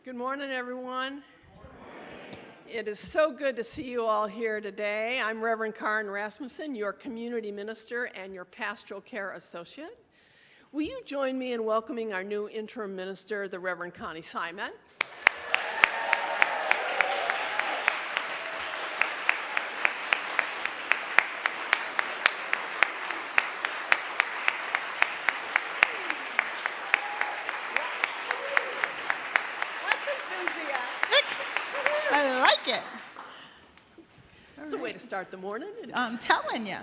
Good morning, everyone. It is so good to see you all here today. I'm Reverend Karen Rasmussen, your community minister and your pastoral care associate. Will you join me in welcoming our new interim minister, the Reverend Connie Simon? I like it. It's a way to start the morning. I'm telling you.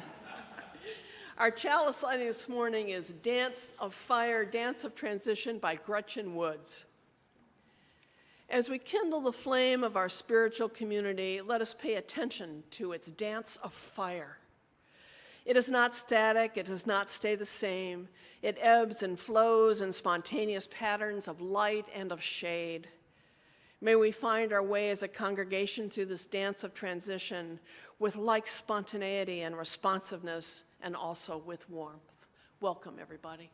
Our chalice lighting this morning is Dance of Fire, Dance of Transition by Gretchen Woods. As we kindle the flame of our spiritual community, let us pay attention to its dance of fire. It is not static, it does not stay the same. It ebbs and flows in spontaneous patterns of light and of shade. May we find our way as a congregation through this dance of transition with like spontaneity and responsiveness and also with warmth. Welcome, everybody.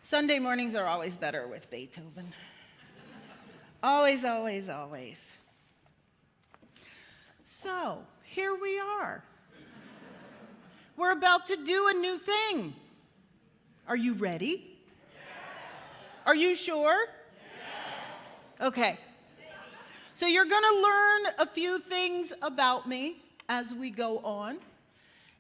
Sunday mornings are always better with Beethoven. Always, always, always. So, here we are. We're about to do a new thing. Are you ready? Yes. Are you sure? Yes. Okay. So you're going to learn a few things about me as we go on.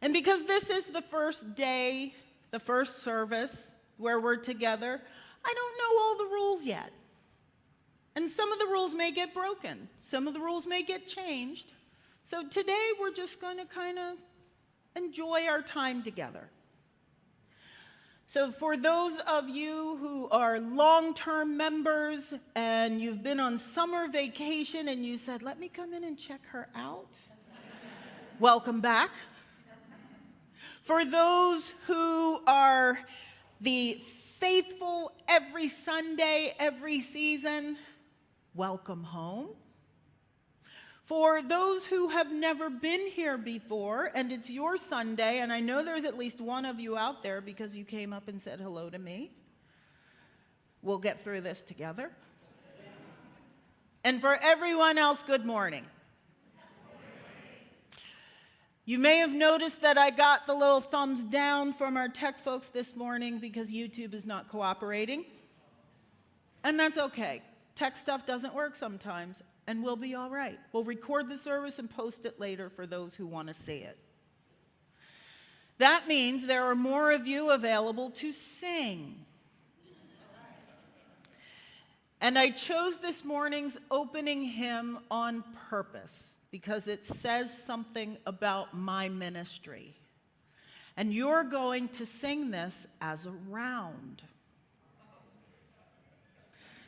And because this is the first day, the first service where we're together, I don't know all the rules yet. And some of the rules may get broken. Some of the rules may get changed. So today we're just going to kind of enjoy our time together. So for those of you who are long-term members and you've been on summer vacation and you said, let me come in and check her out, welcome back. For those who are the faithful every Sunday, every season, welcome home. For those who have never been here before, and it's your Sunday, and I know there's at least one of you out there because you came up and said hello to me. We'll get through this together. And for everyone else, good morning. You may have noticed that I got the little thumbs down from our tech folks this morning because YouTube is not cooperating. And that's okay. Tech stuff doesn't work sometimes, and we'll be all right. We'll record the service and post it later for those who want to see it. That means there are more of you available to sing. And I chose this morning's opening hymn on purpose because it says something about my ministry. And you're going to sing this as a round.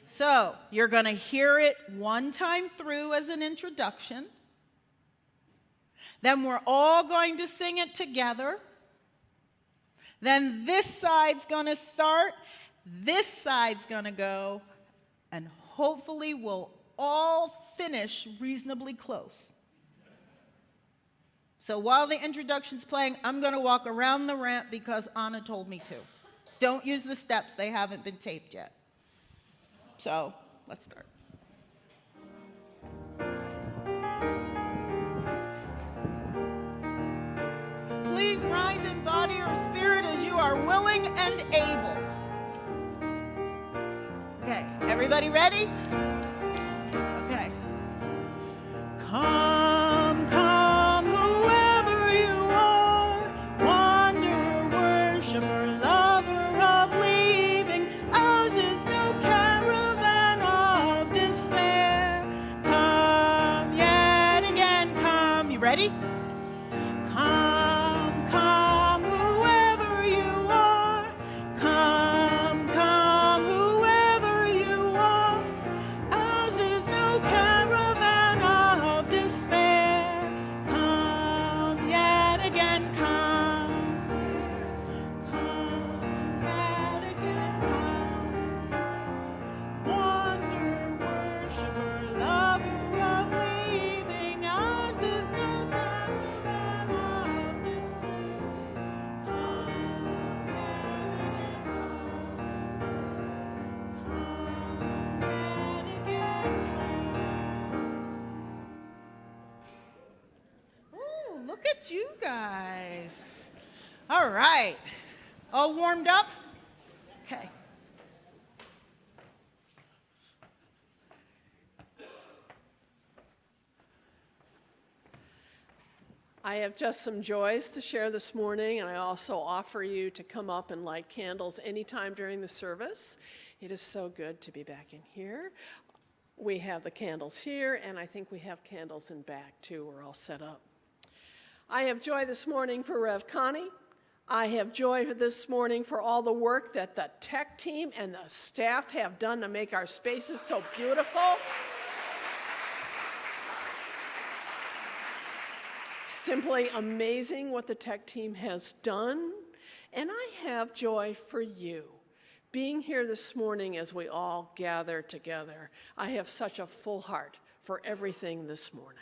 So you're going to hear it one time through as an introduction. Then we're all going to sing it together. Then this side's going to start, this side's going to go, and hopefully we'll all finish reasonably close. So while the introduction's playing, I'm going to walk around the ramp because Anna told me to. Don't use the steps, they haven't been taped yet. So let's start. Please rise in body or spirit as you are willing and able. Okay, everybody ready? Okay. Come, come, whoever you are, wanderer, worshiper, lover of leaving, ours is no caravan of despair. Come yet again, come. You ready? Come, come, whoever you are, come, come, whoever you are, ours is no caravan of despair. Come yet again, come. Come yet again, come. Wanderer, worshiper, lover of leaving, ours is no caravan of despair. Come yet again, come. Ooh, look at you guys. All right. All warmed up? Okay. I have just some joys to share this morning, and I also offer you to come up and light candles anytime during the service. It is so good to be back in here. We have the candles here, and I think we have candles in back too. We're all set up. I have joy this morning for Rev. Connie. I have joy this morning for all the work that the tech team and the staff have done to make our spaces so beautiful. Simply amazing what the tech team has done. And I have joy for you. Being here this morning as we all gather together, I have such a full heart for everything this morning.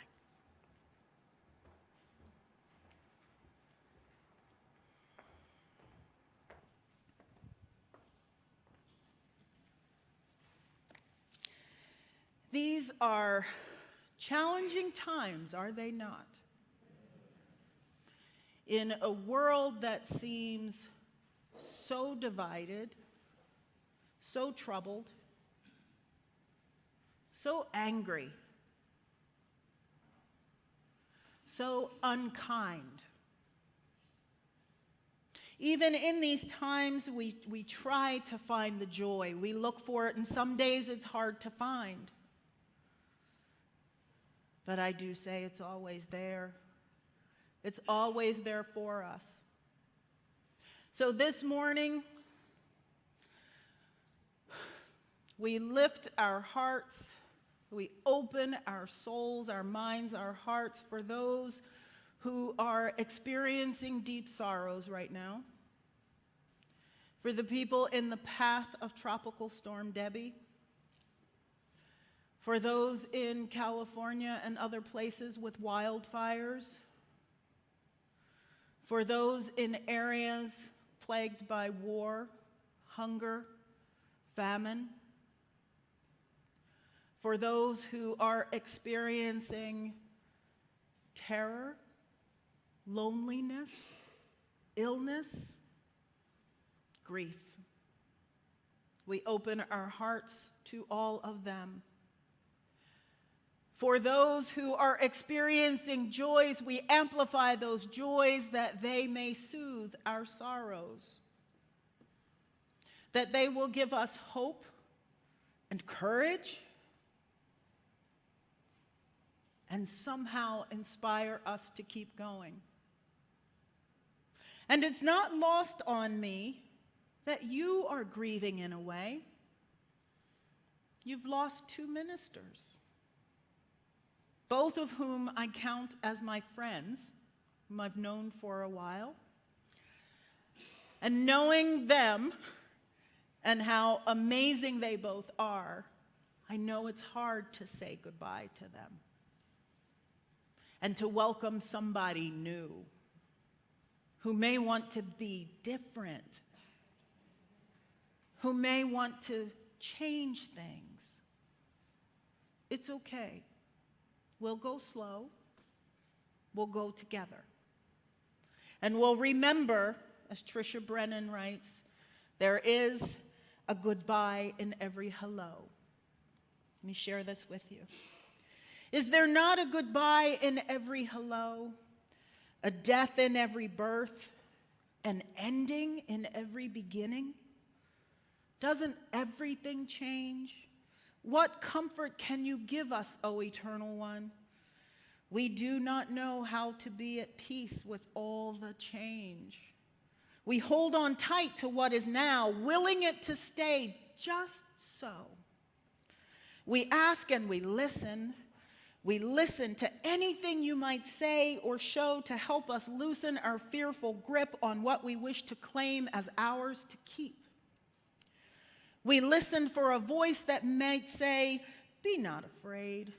These are challenging times, are they not? In a world that seems so divided, so troubled, so angry, so unkind. Even in these times, we try to find the joy. We look for it, and some days it's hard to find. But I do say it's always there. It's always there for us. So this morning, we lift our hearts, we open our souls, our minds, our hearts for those who are experiencing deep sorrows right now. for the people in the path of Tropical Storm Debbie, for those in California and other places with wildfires, for those in areas plagued by war, hunger, famine, for those who are experiencing terror, loneliness, illness, grief. We open our hearts to all of them. For those who are experiencing joys, we amplify those joys that they may soothe our sorrows, that they will give us hope and courage, and somehow inspire us to keep going. And it's not lost on me that you are grieving in a way. You've lost 2 ministers, both of whom I count as my friends, whom I've known for a while. And knowing them and how amazing they both are, I know it's hard to say goodbye to them and to welcome somebody new who may want to be different, who may want to change things. It's okay. We'll go slow. We'll go together. And we'll remember, as Tricia Brennan writes, there is a goodbye in every hello. Let me share this with you. Is there not a goodbye in every hello, a death in every birth, an ending in every beginning? Doesn't everything change? What comfort can you give us, O Eternal One? We do not know how to be at peace with all the change. We hold on tight to what is now, willing it to stay just so. We ask and we listen. We listen to anything you might say or show to help us loosen our fearful grip on what we wish to claim as ours to keep. We listen for a voice that might say, "Be not afraid.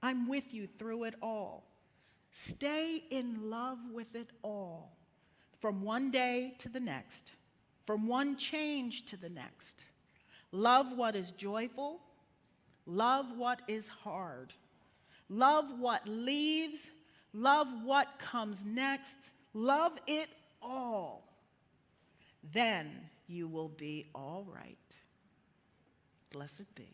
I'm with you through it all. Stay in love with it all, from one day to the next, from one change to the next. Love what is joyful. Love what is hard. Love what leaves. Love what comes next. Love it all. Then you will be all right." Blessed be.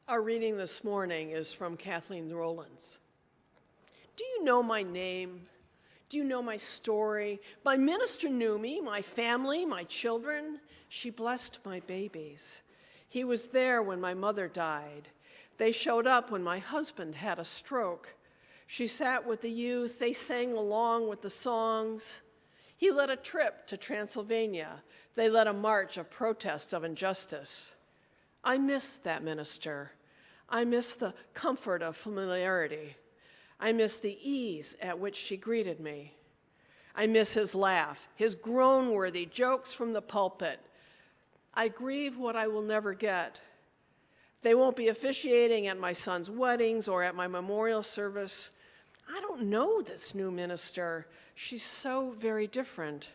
Our reading this morning is from Kathleen Rowlands. Do you know my name? Do you know my story? My minister knew me, my family, my children. She blessed my babies. He was there when my mother died. They showed up when my husband had a stroke. She sat with the youth. They sang along with the songs. He led a trip to Transylvania. They led a march of protest of injustice. I miss that minister. I miss the comfort of familiarity. I miss the ease at which she greeted me. I miss his laugh, his groan-worthy jokes from the pulpit. I grieve what I will never get. They won't be officiating at my son's weddings or at my memorial service. I don't know this new minister. She's so very different.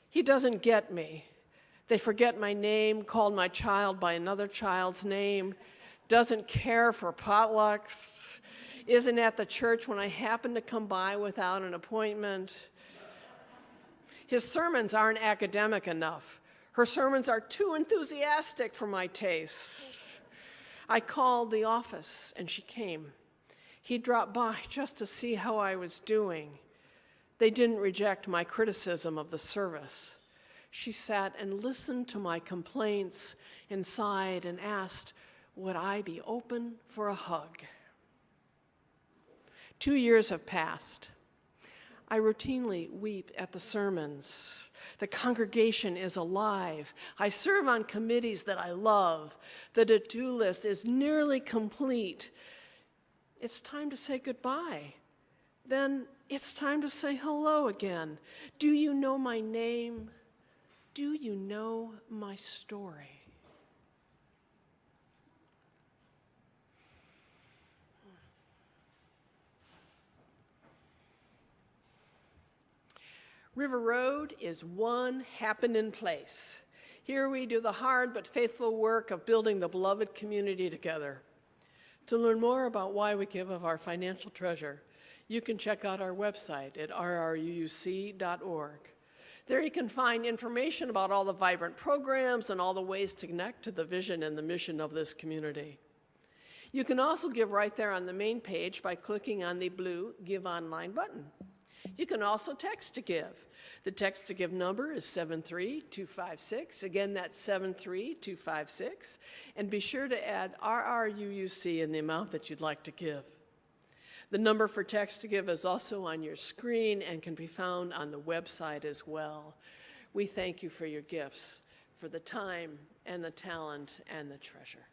He doesn't get me. They forget my name, called my child by another child's name, doesn't care for potlucks, isn't at the church when I happen to come by without an appointment. His sermons aren't academic enough. Her sermons are too enthusiastic for my taste. I called the office and she came. He dropped by just to see how I was doing. They didn't reject my criticism of the service. She sat and listened to my complaints and sighed and asked, would I be open for a hug? 2 years have passed. I routinely weep at the sermons. The congregation is alive. I serve on committees that I love. The to-do list is nearly complete. It's time to say goodbye. Then it's time to say hello again. Do you know my name? Do you know my story? River Road is one happening place. Here we do the hard but faithful work of building the beloved community together. To learn more about why we give of our financial treasure, you can check out our website at rruuc.org. There you can find information about all the vibrant programs and all the ways to connect to the vision and the mission of this community. You can also give right there on the main page by clicking on the blue Give Online button. You can also text to give. The text to give number is 73256. Again, that's 73256. And be sure to add RRUUC in the amount that you'd like to give. The number for text to give is also on your screen and can be found on the website as well. We thank you for your gifts, for the time and the talent and the treasure.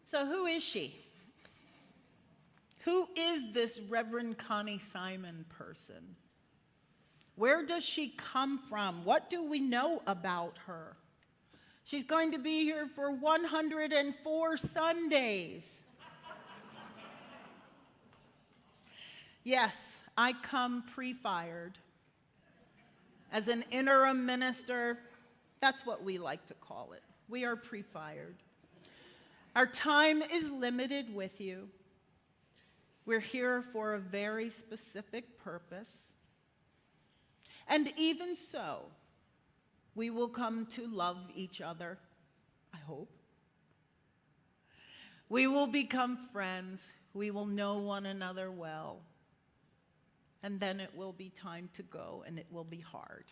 So who is she? Who is this Reverend Connie Simon person? Where does she come from? What do we know about her? She's going to be here for 104 Sundays. Yes, I come pre-fired. As an interim minister, that's what we like to call it. We are pre-fired. Our time is limited with you. We're here for a very specific purpose. And even so, we will come to love each other, I hope. We will become friends. We will know one another well. And then it will be time to go, and it will be hard.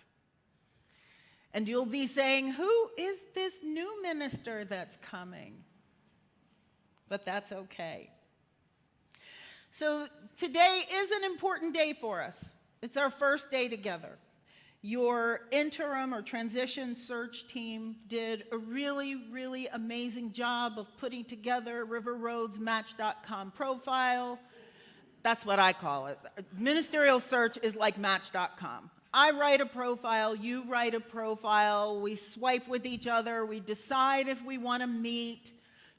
And you'll be saying, who is this new minister that's coming? But that's okay. So today is an important day for us. It's our first day together. Your interim or transition search team did a really, really amazing job of putting together River Road's Match.com profile. That's what I call it. Ministerial search is like Match.com. I write a profile, you write a profile, we swipe with each other, we decide if we want to meet.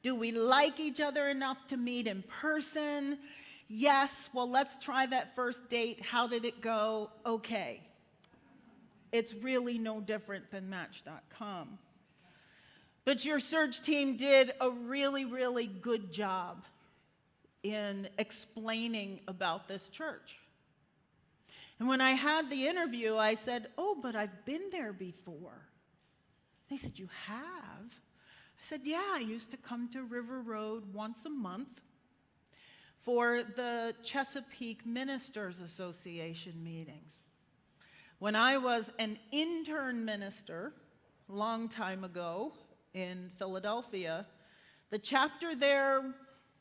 Do we like each other enough to meet in person? Yes, well, let's try that first date. How did it go? Okay. It's really no different than Match.com. But your search team did a really, really good job in explaining about this church. And when I had the interview, I said, oh, but I've been there before. They said, you have? I said, yeah, I used to come to River Road once a month for the Chesapeake Ministers Association meetings. When I was an intern minister a long time ago in Philadelphia, the chapter there,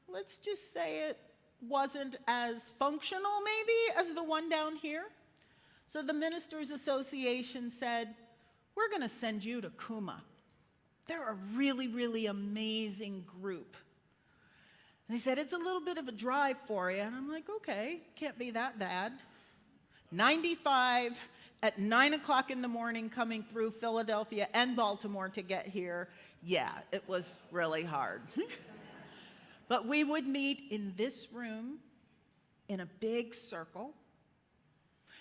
let's just say it wasn't as functional maybe as the one down here. So the Ministers Association said, we're going to send you to Kuma. They're a really, really amazing group. And they said, it's a little bit of a drive for you. And I'm like, okay, can't be that bad. 95 at 9 o'clock in the morning coming through Philadelphia and Baltimore to get here. Yeah, it was really hard. But we would meet in this room in a big circle,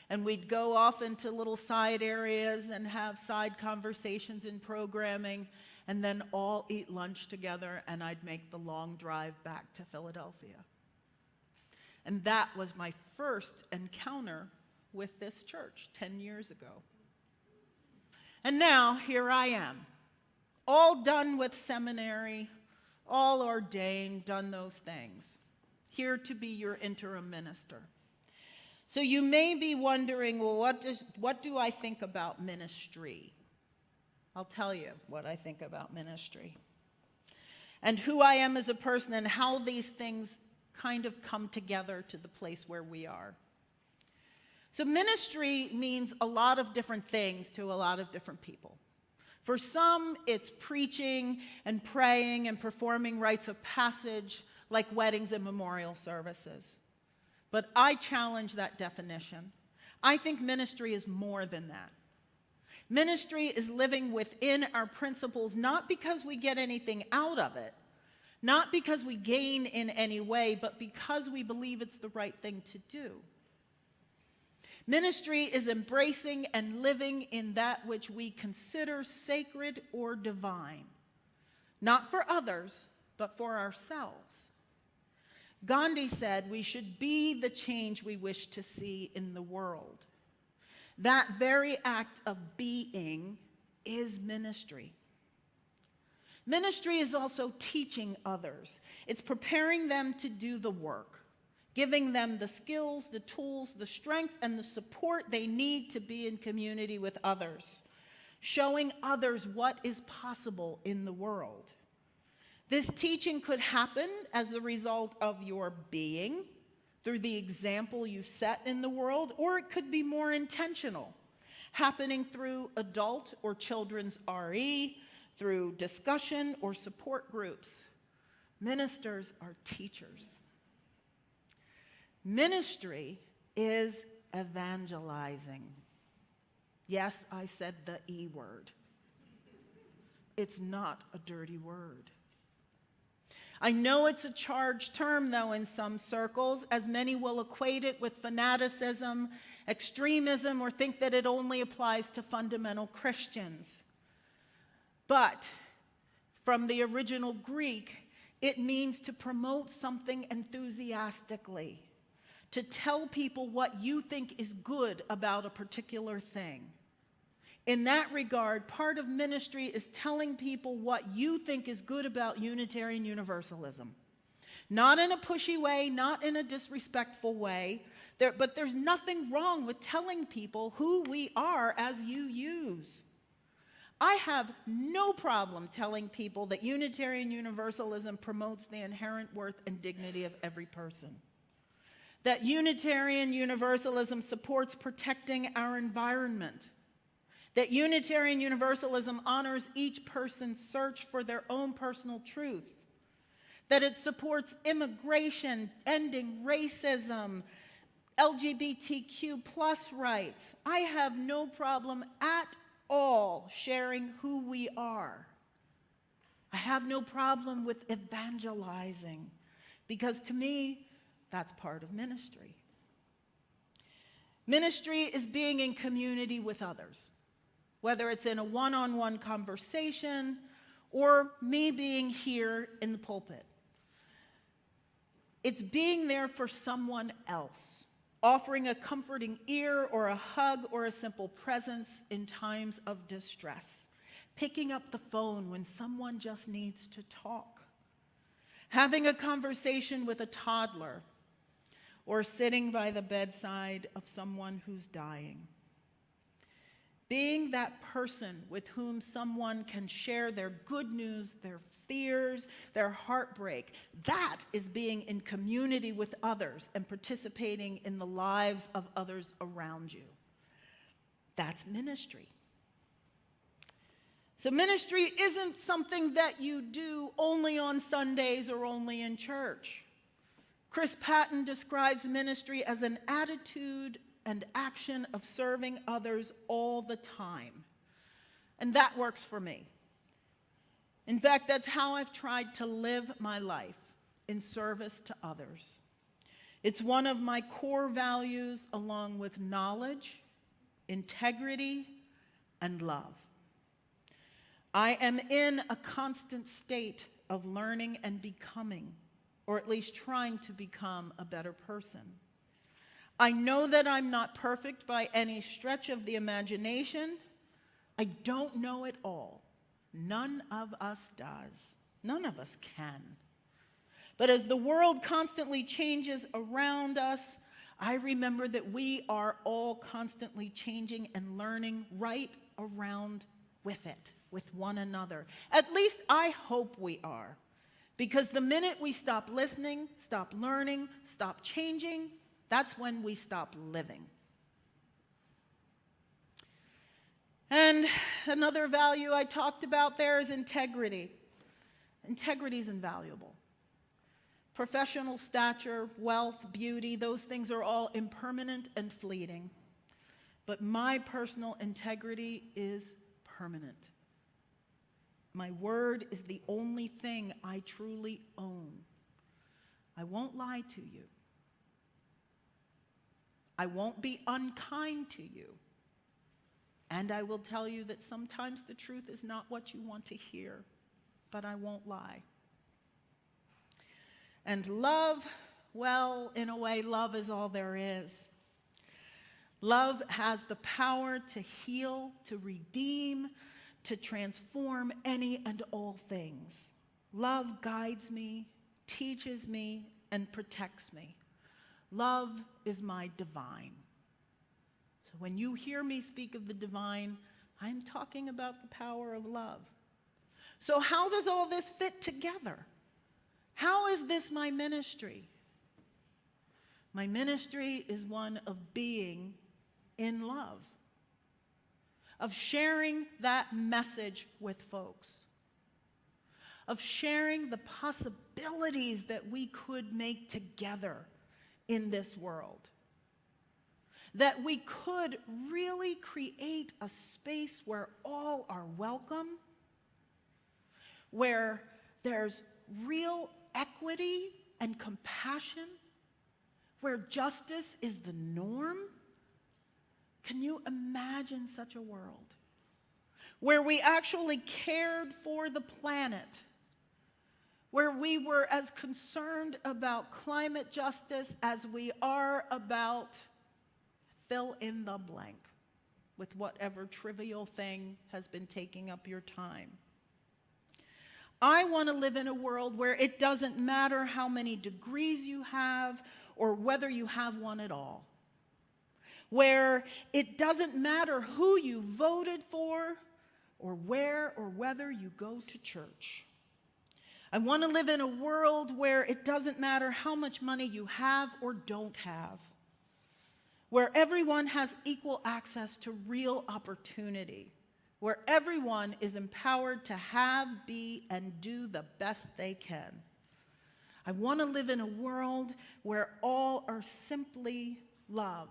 and we'd go off into little side areas and have side conversations and programming, and then all eat lunch together, and I'd make the long drive back to Philadelphia. And that was my first encounter with this church 10 years ago. And now, here I am, all done with seminary, all ordained, done those things, here to be your interim minister. So you may be wondering, well, what do I think about ministry? I'll tell you what I think about ministry and who I am as a person and how these things kind of come together to the place where we are. So ministry means a lot of different things to a lot of different people. For some, it's preaching and praying and performing rites of passage like weddings and memorial services. But I challenge that definition. I think ministry is more than that. Ministry is living within our principles, not because we get anything out of it, not because we gain in any way, but because we believe it's the right thing to do. Ministry is embracing and living in that which we consider sacred or divine, not for others, but for ourselves. Gandhi said we should be the change we wish to see in the world. That very act of being is ministry. Ministry is also teaching others. It's preparing them to do the work, giving them the skills, the tools, the strength, and the support they need to be in community with others, showing others what is possible in the world. This teaching could happen as the result of your being, through the example you set in the world, or it could be more intentional, happening through adult or children's RE, through discussion or support groups. Ministers are teachers. Ministry is evangelizing. Yes, I said the E word. It's not a dirty word. I know it's a charged term, though, in some circles, as many will equate it with fanaticism, extremism, or think that it only applies to fundamental Christians. But from the original Greek, it means to promote something enthusiastically, to tell people what you think is good about a particular thing. In that regard, part of ministry is telling people what you think is good about Unitarian Universalism. Not in a pushy way, not in a disrespectful way, but there's nothing wrong with telling people who we are as you use. I have no problem telling people that Unitarian Universalism promotes the inherent worth and dignity of every person. That Unitarian Universalism supports protecting our environment. That Unitarian Universalism honors each person's search for their own personal truth. That it supports immigration, ending racism, LGBTQ plus rights. I have no problem at all sharing who we are. I have no problem with evangelizing, because to me, that's part of ministry. Ministry is being in community with others, whether it's in a one-on-one conversation or me being here in the pulpit. It's being there for someone else, offering a comforting ear or a hug or a simple presence in times of distress, picking up the phone when someone just needs to talk, having a conversation with a toddler, or sitting by the bedside of someone who's dying. Being that person with whom someone can share their good news, their fears, their heartbreak. That is being in community with others and participating in the lives of others around you. That's ministry. So ministry isn't something that you do only on Sundays or only in church. Chris Patton describes ministry as an attitude and action of serving others all the time. And that works for me. In fact, that's how I've tried to live my life, in service to others. It's one of my core values, along with knowledge, integrity, and love. I am in a constant state of learning and becoming, or at least trying to become, a better person. I know that I'm not perfect by any stretch of the imagination. I don't know it all. None of us does. None of us can. But as the world constantly changes around us, I remember that we are all constantly changing and learning right around with it, with one another. At least I hope we are. Because the minute we stop listening, stop learning, stop changing, that's when we stop living. And another value I talked about there is integrity. Integrity is invaluable. Professional stature, wealth, beauty, those things are all impermanent and fleeting. But my personal integrity is permanent. My word is the only thing I truly own. I won't lie to you. I won't be unkind to you. And I will tell you that sometimes the truth is not what you want to hear, but I won't lie. And love, well, in a way, love is all there is. Love has the power to heal, to redeem, to transform any and all things. Love guides me, teaches me, and protects me. Love is my divine. So when you hear me speak of the divine, I'm talking about the power of love. So how does all this fit together? How is this my ministry? My ministry is one of being in love, of sharing that message with folks, of sharing the possibilities that we could make together in this world. That we could really create a space where all are welcome, where there's real equity and compassion, where justice is the norm. Can you imagine such a world? Where we actually cared for the planet, where we were as concerned about climate justice as we are about fill in the blank with whatever trivial thing has been taking up your time. I want to live in a world where it doesn't matter how many degrees you have or whether you have one at all. Where it doesn't matter who you voted for or where or whether you go to church. I want to live in a world where it doesn't matter how much money you have or don't have. Where everyone has equal access to real opportunity. Where everyone is empowered to have, be, and do the best they can. I want to live in a world where all are simply loved,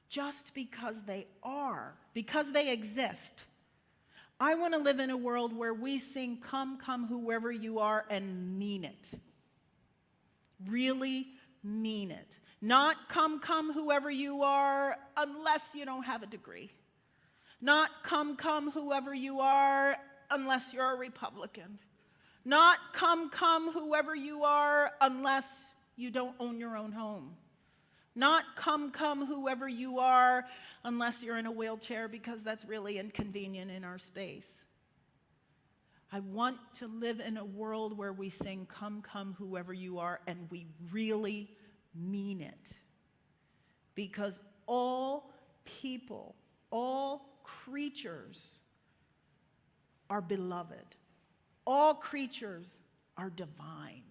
just because they are, because they exist. I want to live in a world where we sing, "Come, come, whoever you are," and mean it. Really mean it. Not "Come, come, whoever you are," unless you don't have a degree. Not "Come, come, whoever you are," unless you're a Republican. Not "Come, come, whoever you are," unless you don't own your own home. Not "Come, come, whoever you are," unless you're in a wheelchair, because that's really inconvenient in our space. I want to live in a world where we sing "Come, come, whoever you are," and we really mean it. Because all people, all creatures are beloved. All creatures are divine.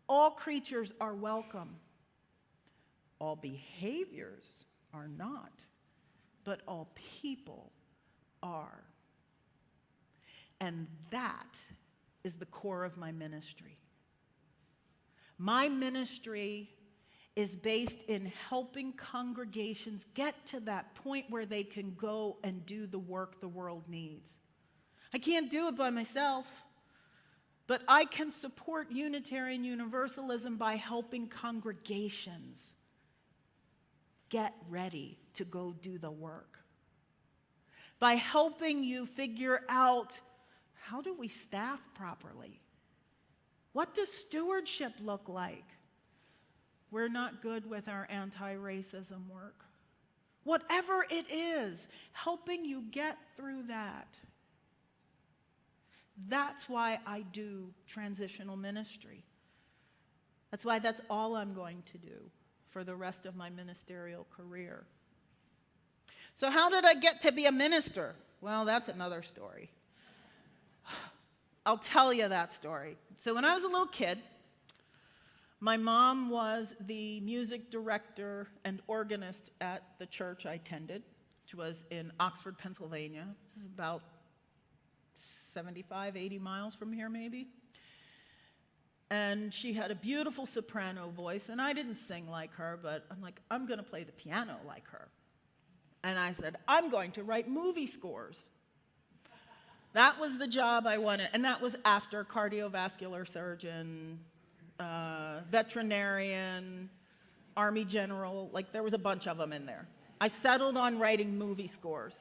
All creatures are welcome. All behaviors are not, but all people are. And that is the core of my ministry. My ministry is based in helping congregations get to that point where they can go and do the work the world needs. I can't do it by myself, but I can support Unitarian Universalism by helping congregations get ready to go do the work. By helping you figure out, how do we staff properly? What does stewardship look like? We're not good with our anti-racism work. Whatever it is, helping you get through that. That's why I do transitional ministry. That's why that's all I'm going to do for the rest of my ministerial career. So how did I get to be a minister? Well, that's another story. I'll tell you that story. So when I was a little kid, my mom was the music director and organist at the church I attended, which was in Oxford, Pennsylvania. This is about 75, 80 miles from here, maybe. And she had a beautiful soprano voice, and I didn't sing like her, but I'm like, I'm going to play the piano like her. And I said, I'm going to write movie scores. That was the job I wanted, and that was after cardiovascular surgeon, veterinarian, Army general, like there was a bunch of them in there. I settled on writing movie scores.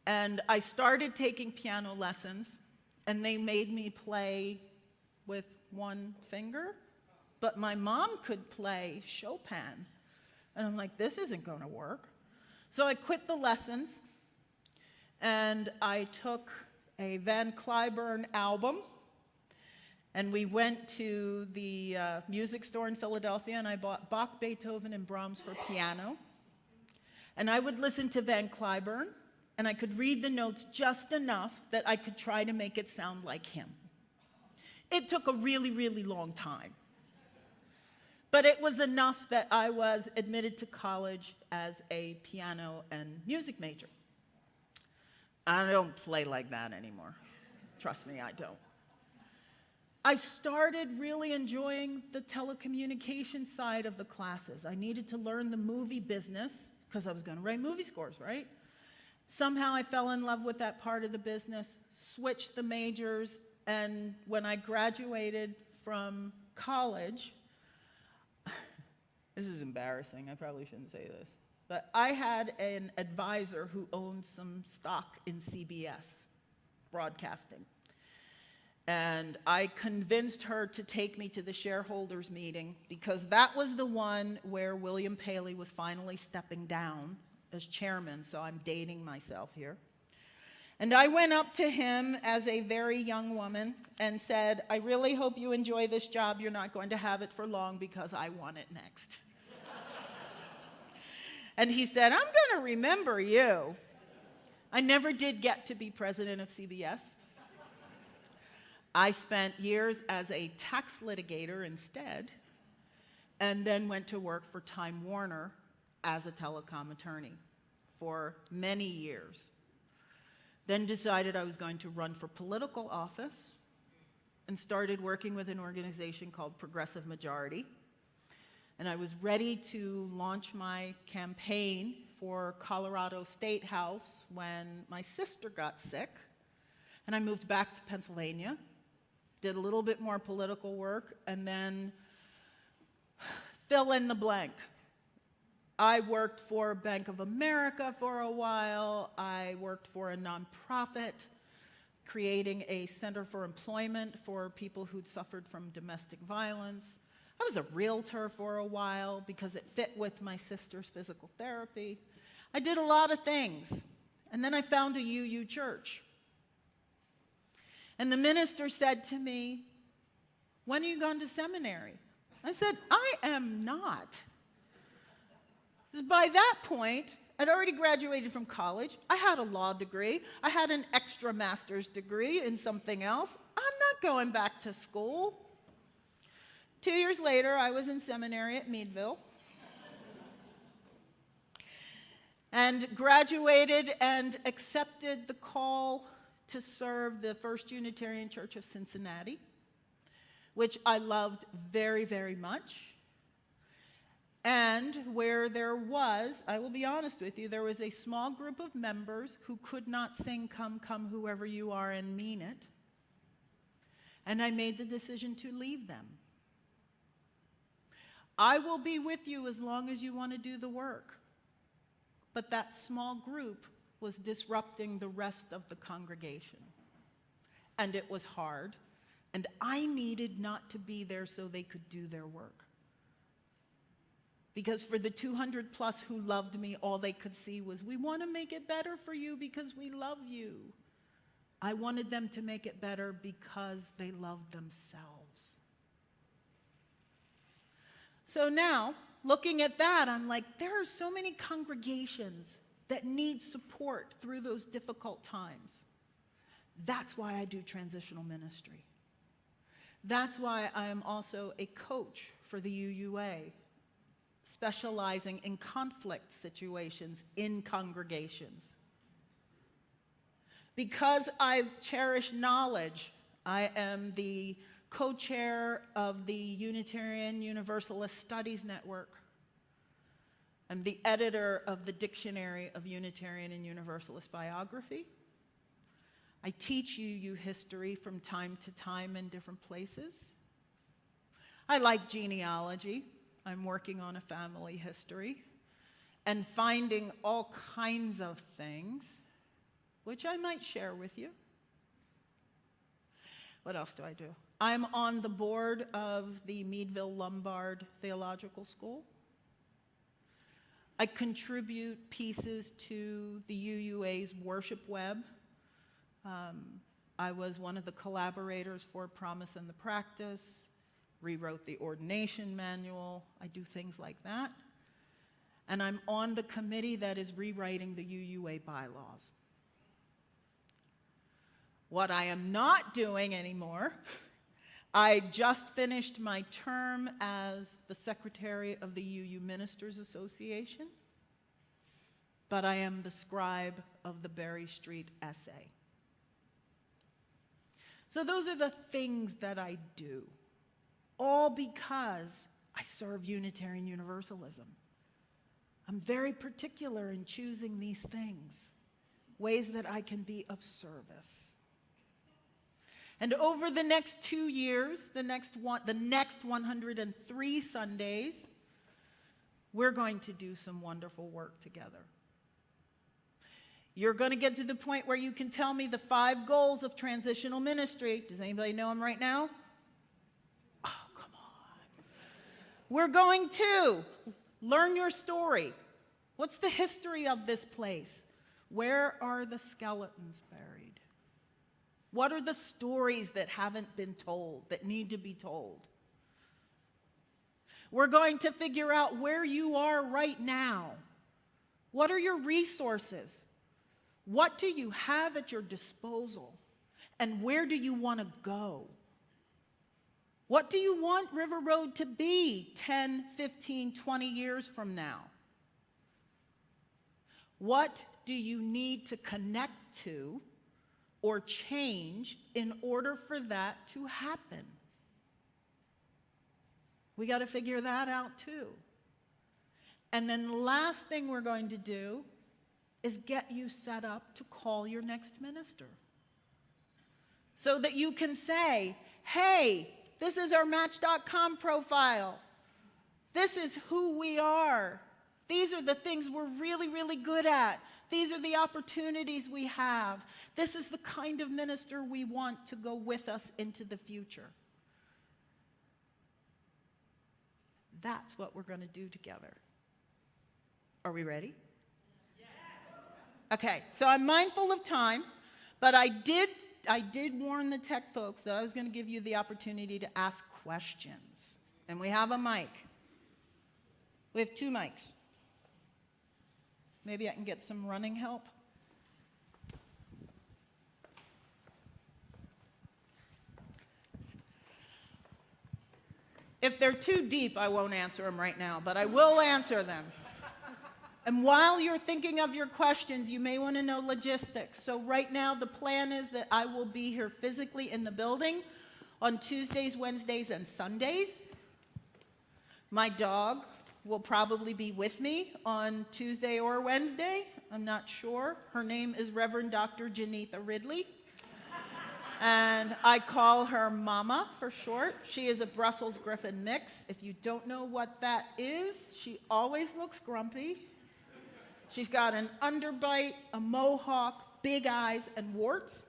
And I started taking piano lessons, and they made me play with one finger, but my mom could play Chopin. And I'm like, this isn't going to work. So I quit the lessons, and I took a Van Cliburn album, and we went to the music store in Philadelphia, and I bought Bach, Beethoven, and Brahms for piano. And I would listen to Van Cliburn, and I could read the notes just enough that I could try to make it sound like him. It took a really, really long time. But it was enough that I was admitted to college as a piano and music major. I don't play like that anymore. Trust me, I don't. I started really enjoying the telecommunication side of the classes. I needed to learn the movie business because I was going to write movie scores, right? Somehow I fell in love with that part of the business, switched the majors, and when I graduated from college, this is embarrassing, I probably shouldn't say this, but I had an advisor who owned some stock in CBS broadcasting. And I convinced her to take me to the shareholders meeting because that was the one where William Paley was finally stepping down as chairman, so I'm dating myself here. And I went up to him as a very young woman and said, I really hope you enjoy this job. You're not going to have it for long because I want it next. And he said, I'm going to remember you. I never did get to be president of CBS. I spent years as a tax litigator instead, and then went to work for Time Warner as a telecom attorney for many years. Then decided I was going to run for political office and started working with an organization called Progressive Majority. And I was ready to launch my campaign for Colorado State House when my sister got sick, and I moved back to Pennsylvania, did a little bit more political work, and then fill in the blank. I worked for Bank of America for a while. I worked for a nonprofit creating a center for employment for people who'd suffered from domestic violence. I was a realtor for a while because it fit with my sister's physical therapy. I did a lot of things. And then I found a UU church. And the minister said to me, when are you going to seminary? I said, I am not. Because by that point, I'd already graduated from college. I had a law degree. I had an extra master's degree in something else. I'm not going back to school. 2 years later, I was in seminary at Meadville. And graduated and accepted the call to serve the First Unitarian Church of Cincinnati, which I loved very, very much. And where there was, I will be honest with you, there was a small group of members who could not sing "Come, Come, Whoever You Are" and mean it. And I made the decision to leave them. I will be with you as long as you want to do the work. But that small group was disrupting the rest of the congregation. And it was hard. And I needed not to be there so they could do their work. Because for the 200 plus who loved me, all they could see was, we want to make it better for you because we love you. I wanted them to make it better because they loved themselves. So now, looking at that, I'm like, there are so many congregations that need support through those difficult times. That's why I do transitional ministry. That's why I am also a coach for the UUA, specializing in conflict situations in congregations. Because I cherish knowledge, I am the co-chair of the Unitarian Universalist Studies Network. I'm the editor of the Dictionary of Unitarian and Universalist Biography. I teach UU history from time to time in different places. I like genealogy. I'm working on a family history and finding all kinds of things, which I might share with you. What else do I do? I'm on the board of the Meadville Lombard Theological School. I contribute pieces to the UUA's worship web. I was one of the collaborators for Promise and the Practice, rewrote the ordination manual. I do things like that. And I'm on the committee that is rewriting the UUA bylaws. What I am not doing anymore, I just finished my term as the secretary of the UU Ministers Association, but I am the scribe of the Berry Street essay. So those are the things that I do, all because I serve Unitarian Universalism. I'm very particular in choosing these things, ways that I can be of service. And over the next 2 years, the next 103 Sundays, we're going to do some wonderful work together. You're going to get to the point where you can tell me the 5 goals of transitional ministry. Does anybody know them right now? Oh, come on. We're going to learn your story. What's the history of this place? Where are the skeletons buried? What are the stories that haven't been told, that need to be told? We're going to figure out where you are right now. What are your resources? What do you have at your disposal? And where do you want to go? What do you want River Road to be 10, 15, 20 years from now? What do you need to connect to or change in order for that to happen? We got to figure that out too. And then the last thing we're going to do is get you set up to call your next minister. So that you can say, hey, this is our Match.com profile. This is who we are. These are the things we're really, really good at. These are the opportunities we have. This is the kind of minister we want to go with us into the future. That's what we're going to do together. Are we ready? Okay, so I'm mindful of time, but I did warn the tech folks that I was going to give you the opportunity to ask questions. And we have a mic. We have 2 mics. Maybe I can get some running help. If they're too deep, I won't answer them right now, but I will answer them. And while you're thinking of your questions, you may want to know logistics. So right now, the plan is that I will be here physically in the building on Tuesdays, Wednesdays, and Sundays. My dog will probably be with me on Tuesday or Wednesday. I'm not sure. Her name is Reverend Dr. Janitha Ridley. And I call her Mama for short. She is a Brussels Griffon mix. If you don't know what that is, she always looks grumpy. She's got an underbite, a mohawk, big eyes, and warts.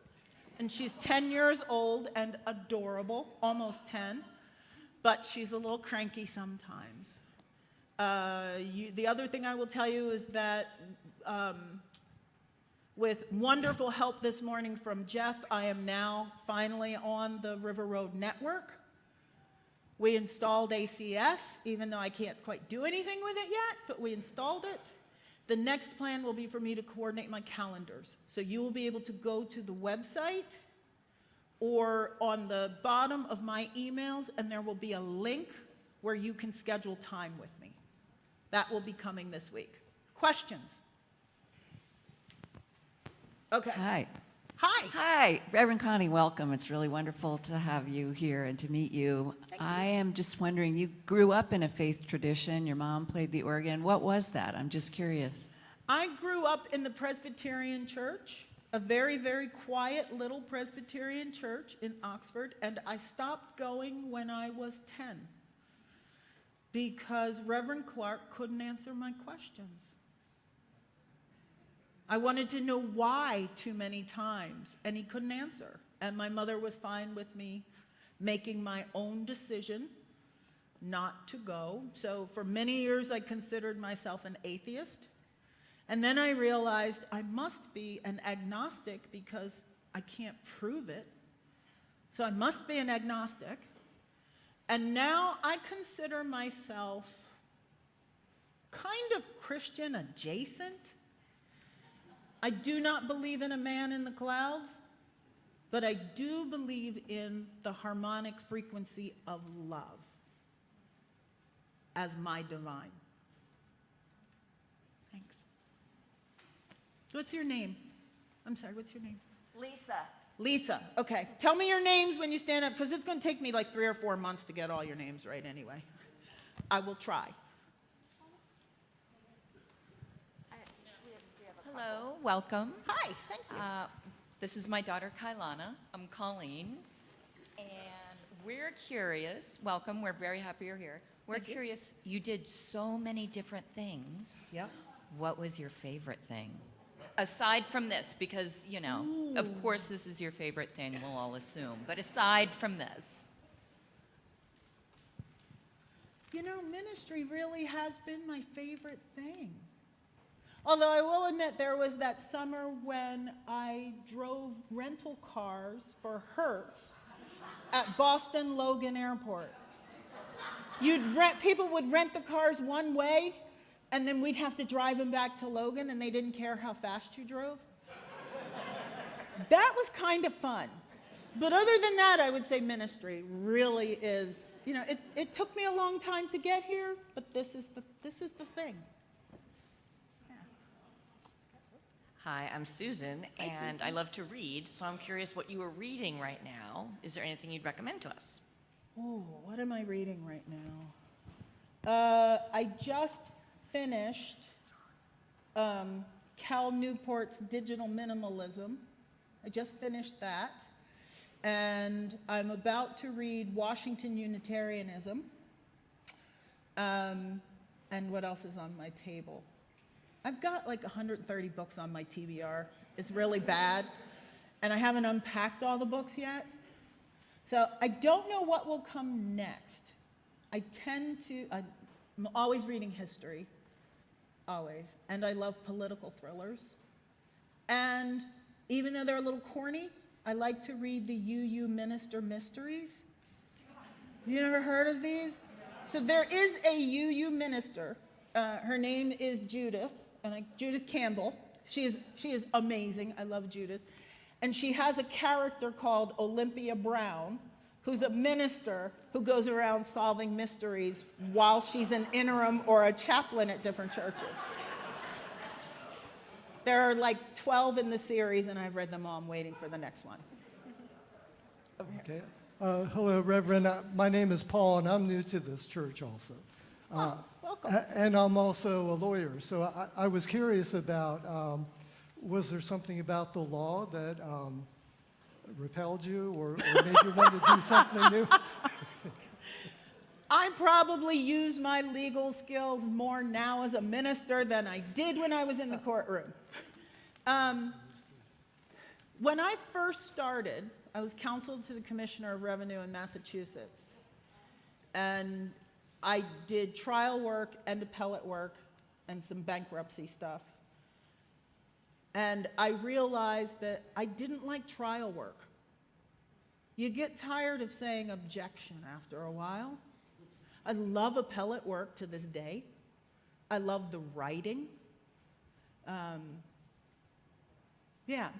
And she's 10 years old and adorable, almost 10. But she's a little cranky sometimes. The other thing I will tell you is that with wonderful help this morning from Jeff, I am now finally on the River Road network. We installed ACS, even though I can't quite do anything with it yet, but we installed it. The next plan will be for me to coordinate my calendars. So you will be able to go to the website or on the bottom of my emails, and there will be a link where you can schedule time with me. That will be coming this week. Questions? Okay. Hi. Hi. Hi, Reverend Connie, welcome. It's really wonderful to have you here and to meet you. I am just wondering, you grew up in a faith tradition. Your mom played the organ. What was that? I'm just curious. I grew up in the Presbyterian church, a very, very quiet little Presbyterian church in Oxford, and I stopped going when I was 10 because Reverend Clark couldn't answer my questions. I wanted to know why too many times, and he couldn't answer. And my mother was fine with me making my own decision not to go. So for many years, I considered myself an atheist. And then I realized I must be an agnostic because I can't prove it. So I must be an agnostic. And now I consider myself kind of Christian adjacent. I do not believe in a man in the clouds, but I do believe in the harmonic frequency of love as my divine. Thanks. What's your name? I'm sorry, what's your name? Lisa. Lisa. Okay. Tell me your names when you stand up, because it's going to take me like 3 or 4 months to get all your names right anyway. I will try. Hello, welcome. Hi. Thank you. This is my daughter, Kailana. I'm Colleen. And we're curious. Welcome. We're very happy you're here. We're curious. You did so many different things. Yep. What was your favorite thing? Aside from this, because, you know, of course this is your favorite thing, we'll all assume. But aside from this. You know, ministry really has been my favorite thing. Although I will admit there was that summer when I drove rental cars for Hertz at Boston Logan Airport. People would rent the cars one way, and then we'd have to drive them back to Logan, and they didn't care how fast you drove. That was kind of fun. But other than that, I would say ministry really is, you know, it took me a long time to get here, but this is the thing. Hi, I'm Susan, and I love to read, so I'm curious what you are reading right now. Is there anything you'd recommend to us? Ooh, what am I reading right now? I just finished Cal Newport's Digital Minimalism. I just finished that. And I'm about to read Washington Unitarianism. And what else is on my table? I've got like 130 books on my TBR. It's really bad. And I haven't unpacked all the books yet. So I don't know what will come next. I'm always reading history, always. And I love political thrillers. And even though they're a little corny, I like to read the UU Minister Mysteries. You never heard of these? So there is a UU minister. Her name is Judith. Judith Campbell. She is amazing. I love Judith. And she has a character called Olympia Brown, who's a minister who goes around solving mysteries while she's an interim or a chaplain at different churches. There are like 12 in the series, and I've read them all. I'm waiting for the next one. Okay. Hello, Reverend. My name is Paul, and I'm new to this church also. Welcome. And I'm also a lawyer. So I was curious about, was there something about the law that repelled you or made you want to do something new? I probably use my legal skills more now as a minister than I did when I was in the courtroom. When I first started, I was counseled to the Commissioner of Revenue in Massachusetts. And I did trial work and appellate work and some bankruptcy stuff. And I realized that I didn't like trial work. You get tired of saying objection after a while. I love appellate work to this day. I love the writing. But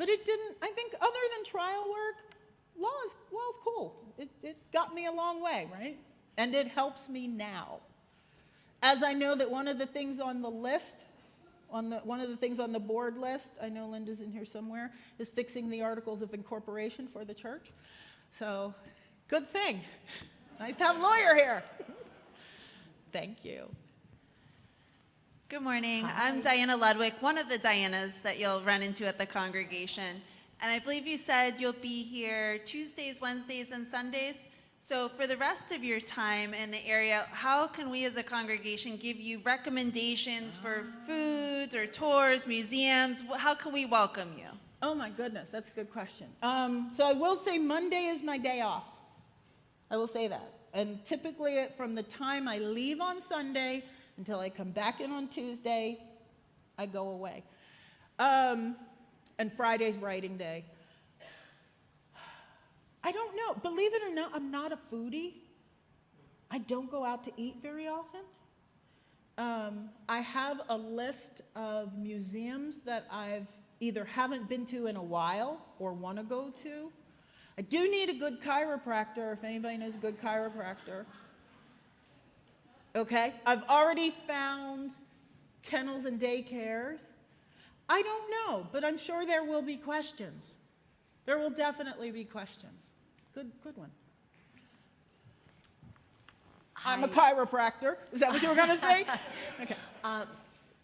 it didn't, I think other than trial work, law's cool. It got me a long way, right? And it helps me now. As I know that one of the things on the list, one of the things on the board list, I know Linda's in here somewhere, is fixing the articles of incorporation for the church. So, good thing. Nice to have a lawyer here. Thank you. Good morning. Hi. I'm Diana Ludwig, one of the Dianas that you'll run into at the congregation. And I believe you said you'll be here Tuesdays, Wednesdays, and Sundays. So for the rest of your time in the area, how can we as a congregation give you recommendations for foods or tours, museums? How can we welcome you? Oh my goodness, that's a good question. So I will say Monday is my day off. I will say that. And typically from the time I leave on Sunday until I come back in on Tuesday, I go away. And Friday's writing day. I don't know. Believe it or not, I'm not a foodie. I don't go out to eat very often. I have a list of museums that I've either haven't been to in a while or want to go to. I do need a good chiropractor, if anybody knows a good chiropractor. Okay, I've already found kennels and daycares. I don't know, but I'm sure there will be questions. There will definitely be questions. Good one. I'm a chiropractor. Is that what you were going to say? Okay.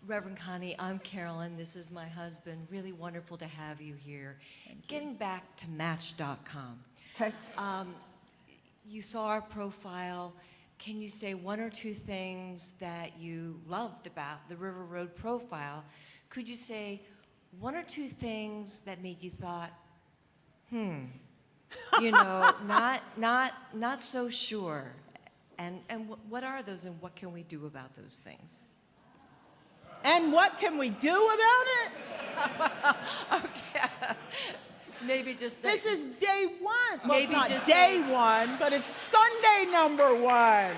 Reverend Connie, I'm Carolyn. This is my husband. Really wonderful to have you here. Getting back to Match.com. Okay. You saw our profile. Can you say one or two things that you loved about the River Road profile? Could you say one or two things that made you thought, you know, not so sure? And what are those, and what can we do about those things? And what can we do about it? Okay. Maybe just This is day one. Well, Maybe it's not just day one, but it's Sunday number one.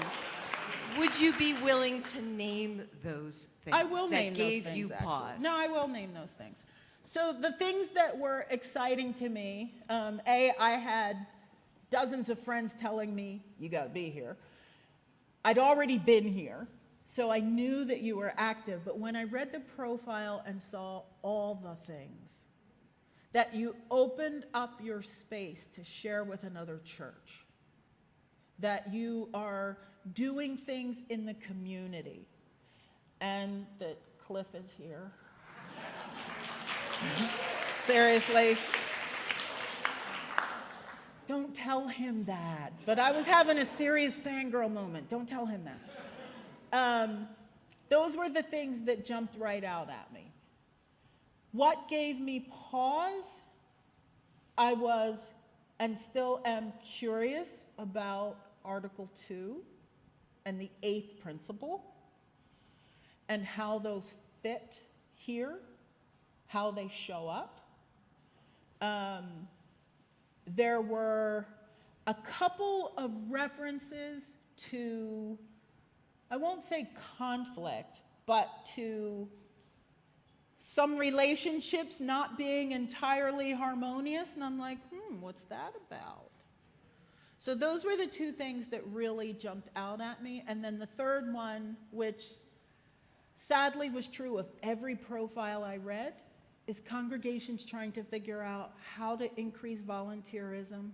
Would you be willing to name those things I will that name gave those things, you actually. pause? No, I will name those things. So the things that were exciting to me, I had dozens of friends telling me, you got to be here. I'd already been here, so I knew that you were active. But when I read the profile and saw all the things, that you opened up your space to share with another church, that you are doing things in the community, and that Cliff is here. Seriously. Don't tell him that. But I was having a serious fangirl moment. Don't tell him that. Those were the things that jumped right out at me. What gave me pause? I was and still am curious about Article 2 and the 8th principle and how those fit here, how they show up. There were a couple of references to, I won't say conflict, but to some relationships not being entirely harmonious, and I'm like, what's that about? So those were the two things that really jumped out at me. And then the third one, which sadly was true of every profile I read, is congregations trying to figure out how to increase volunteerism,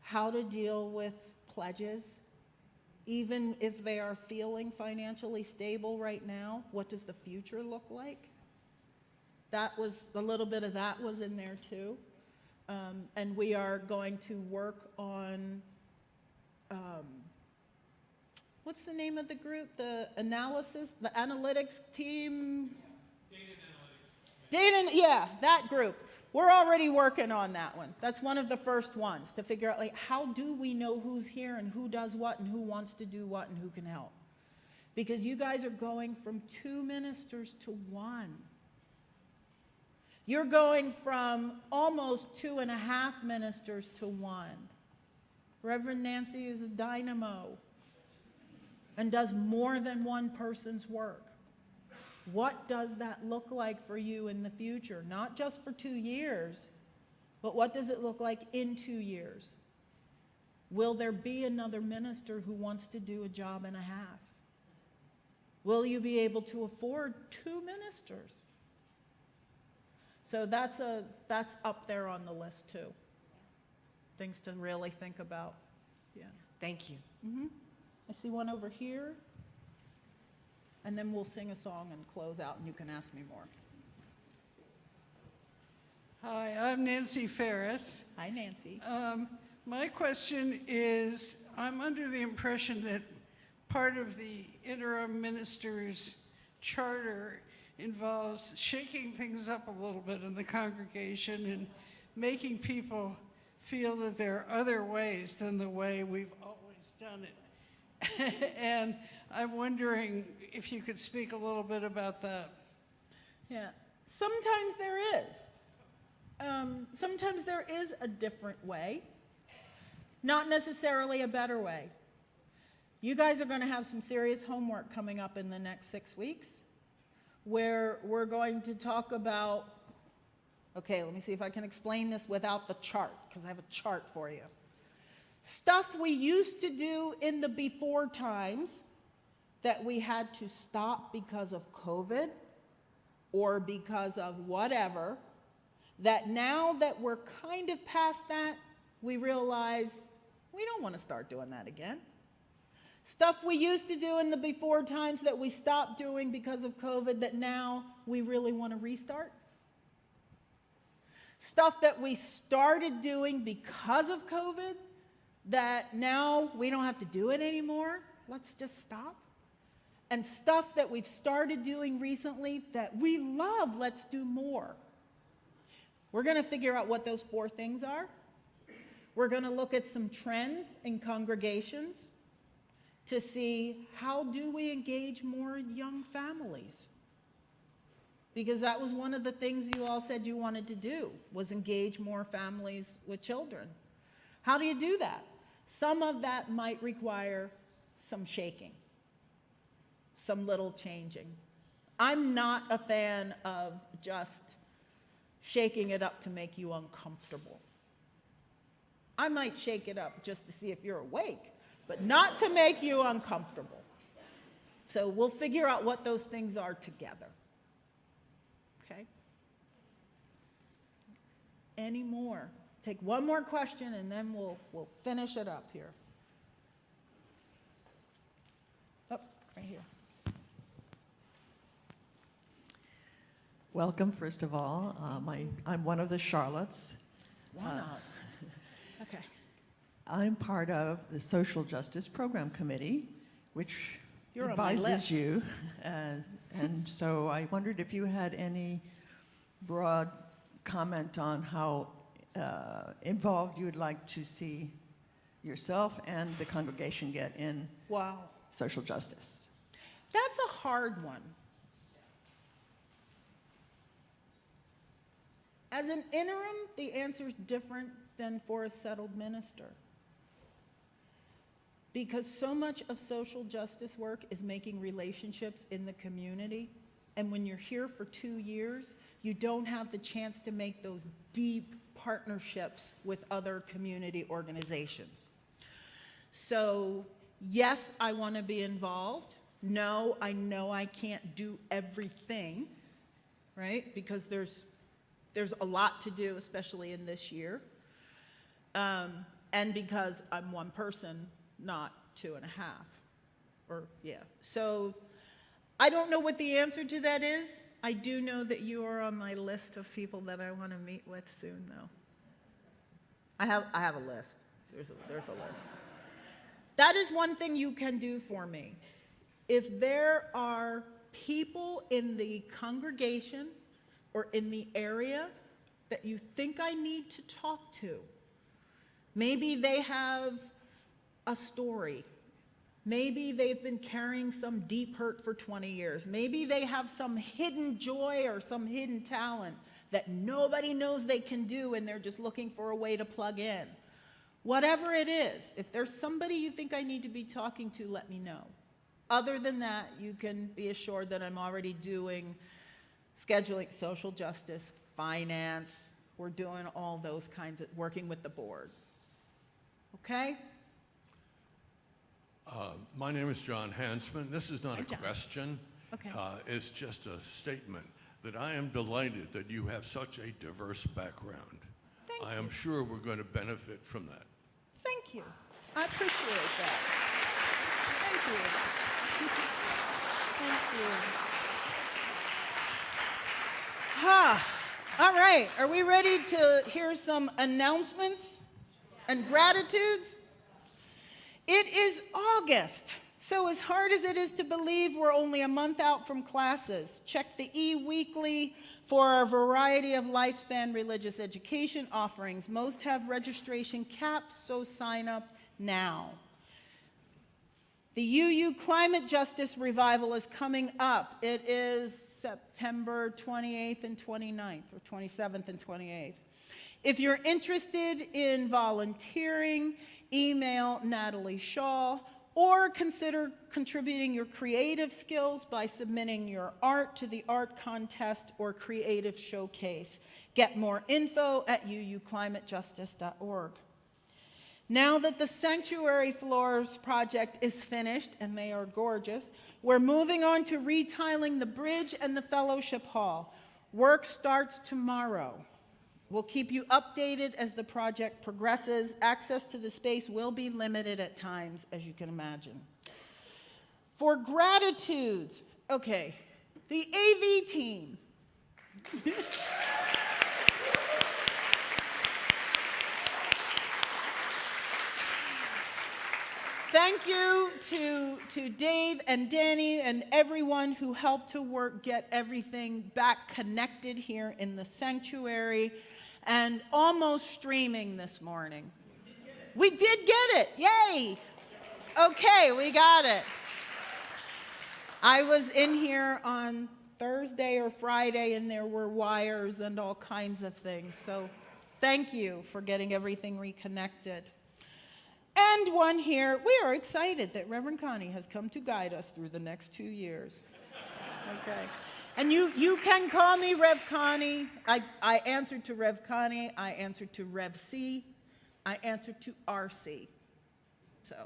how to deal with pledges, even if they are feeling financially stable right now. What does the future look like? That was, a little bit of that was in there too. And we are going to work on, what's the name of the group? The analysis, the analytics team? Data, yeah, that group. We're already working on that one. That's one of the first ones, to figure out, like, how do we know who's here and who does what and who wants to do what and who can help? Because you guys are going from 2 ministers to 1. You're going from almost 2.5 ministers to 1. Reverend Nancy is a dynamo and does more than one person's work. What does that look like for you in the future? Not just for 2 years, but what does it look like in 2 years? Will there be another minister who wants to do a job and a half? Will you be able to afford 2 ministers? So that's up there on the list too. Things to really think about. Yeah. Thank you. I see one over here. And then we'll sing a song and close out, and you can ask me more. Hi, I'm Nancy Ferris. Hi, Nancy. My question is, I'm under the impression that part of the interim minister's charter involves shaking things up a little bit in the congregation and making people feel that there are other ways than the way we've always done it. And I'm wondering if you could speak a little bit about that. Yeah, sometimes there is. Sometimes there is a different way, not necessarily a better way. You guys are going to have some serious homework coming up in the next 6 weeks, where we're going to talk about, okay, let me see if I can explain this without the chart, because I have a chart for you. Stuff we used to do in the before times that we had to stop because of COVID or because of whatever, that now that we're kind of past that, we realize we don't want to start doing that again. Stuff we used to do in the before times that we stopped doing because of COVID that now we really want to restart. Stuff that we started doing because of COVID that now we don't have to do it anymore. Let's just stop. And stuff that we've started doing recently that we love, let's do more. We're going to figure out what those 4 things are. We're going to look at some trends in congregations to see how do we engage more young families. Because that was one of the things you all said you wanted to do, was engage more families with children. How do you do that? Some of that might require some shaking, some little changing. I'm not a fan of just shaking it up to make you uncomfortable. I might shake it up just to see if you're awake, but not to make you uncomfortable. So we'll figure out what those things are together. Okay? Any more? Take one more question and then we'll finish it up here. Oh, right here. Welcome, first of all. I'm one of the Charlottes. Wow. Okay. I'm part of the Social Justice Program Committee, which You're on my advises list. you. And so I wondered if you had any broad comment on how involved you would like to see yourself and the congregation get in Wow. social justice. That's a hard one. As an interim, the answer is different than for a settled minister. Because so much of social justice work is making relationships in the community. And when you're here for 2 years, you don't have the chance to make those deep partnerships with other community organizations. So, yes, I want to be involved. No, I know I can't do everything, right? Because there's a lot to do, especially in this year. And because I'm one person, not 2.5. Or, yeah. So I don't know what the answer to that is. I do know that you are on my list of people that I want to meet with soon, though. I have a list. There's a list. That is one thing you can do for me. If there are people in the congregation or in the area that you think I need to talk to, maybe they have a story. Maybe they've been carrying some deep hurt for 20 years. Maybe they have some hidden joy or some hidden talent that nobody knows they can do and they're just looking for a way to plug in. Whatever it is, if there's somebody you think I need to be talking to, let me know. Other than that, you can be assured that I'm already doing scheduling, social justice, finance. We're doing all those kinds of, working with the board. Okay? My name is John Hansman. This is not Hi, a John. question. Okay. It's just a statement that I am delighted that you have such a diverse background. Thank I am sure we're going to benefit from that. Thank you. I appreciate that. Thank you. Thank you. All right. Are we ready to hear some announcements and gratitudes? It is August, so as hard as it is to believe we're only a month out from classes, check the e-weekly for a variety of lifespan religious education offerings. Most have registration caps, so sign up now. The UU Climate Justice Revival is coming up. It is September 28th and 29th, or 27th and 28th. If you're interested in volunteering, email Natalie Shaw, or consider contributing your creative skills by submitting your art to the art contest or creative showcase. Get more info at uuclimatejustice.org. Now that the sanctuary floors project is finished, and they are gorgeous, we're moving on to retiling the bridge and the fellowship hall. Work starts tomorrow. We'll keep you updated as the project progresses. Access to the space will be limited at times, as you can imagine. For gratitudes, okay, the AV team. Thank you to Dave and Danny and everyone who helped to get everything back connected here in the sanctuary and almost streaming this morning. We did get it. Yay. Okay, we got it. I was in here on Thursday or Friday and there were wires and all kinds of things. So thank you for getting everything reconnected. And one here, we are excited that Reverend Connie has come to guide us through the next 2 years. Okay. And you can call me Rev Connie. I answered to Rev Connie. I answered to Rev C. I answered to RC. So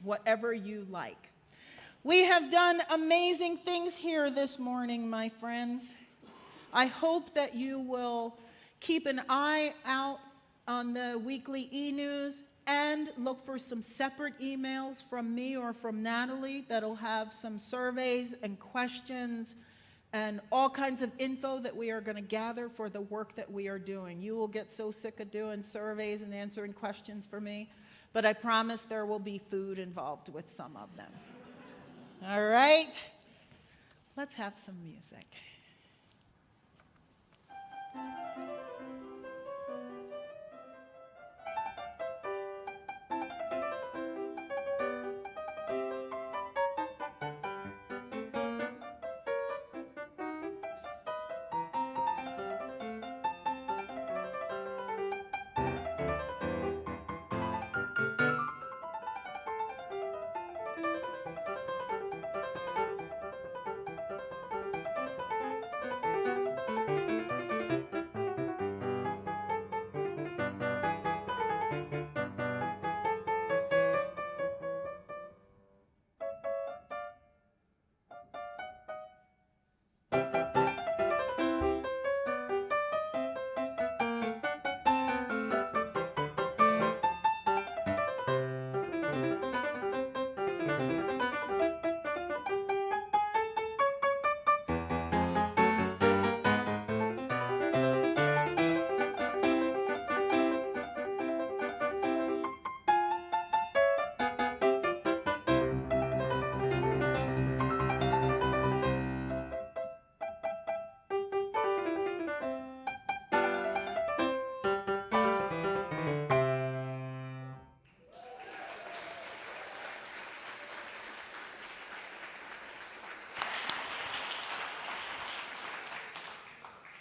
whatever you like. We have done amazing things here this morning, my friends. I hope that you will keep an eye out on the weekly e-news and look for some separate emails from me or from Natalie that'll have some surveys and questions and all kinds of info that we are going to gather for the work that we are doing. You will get so sick of doing surveys and answering questions for me, but I promise there will be food involved with some of them. All right, let's have some music.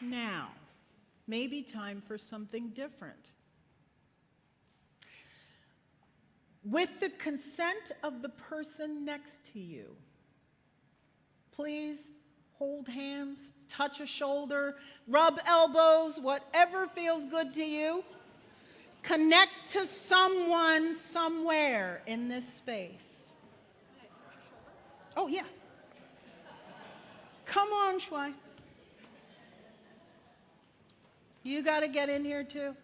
Now, maybe time for something different. With the consent of the person next to you, please hold hands, touch a shoulder, rub elbows, whatever feels good to you. Connect to someone somewhere in this space. Oh, yeah. Come on, Shuai. You got to get in here too.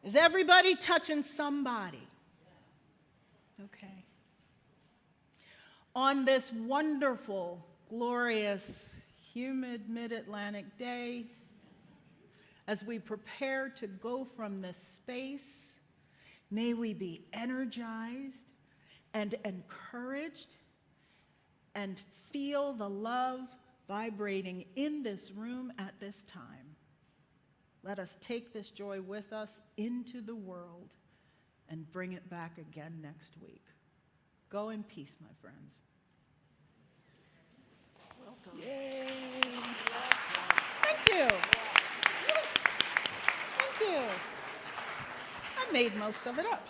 Is everybody touching somebody? Okay. On this wonderful, glorious, humid mid-Atlantic day, as we prepare to go from this space, may we be energized and encouraged and feel the love vibrating in this room at this time. Let us take this joy with us into the world and bring it back again next week. Go in peace, my friends. Well done. Yay. Thank you. Thank you. I made most of it up.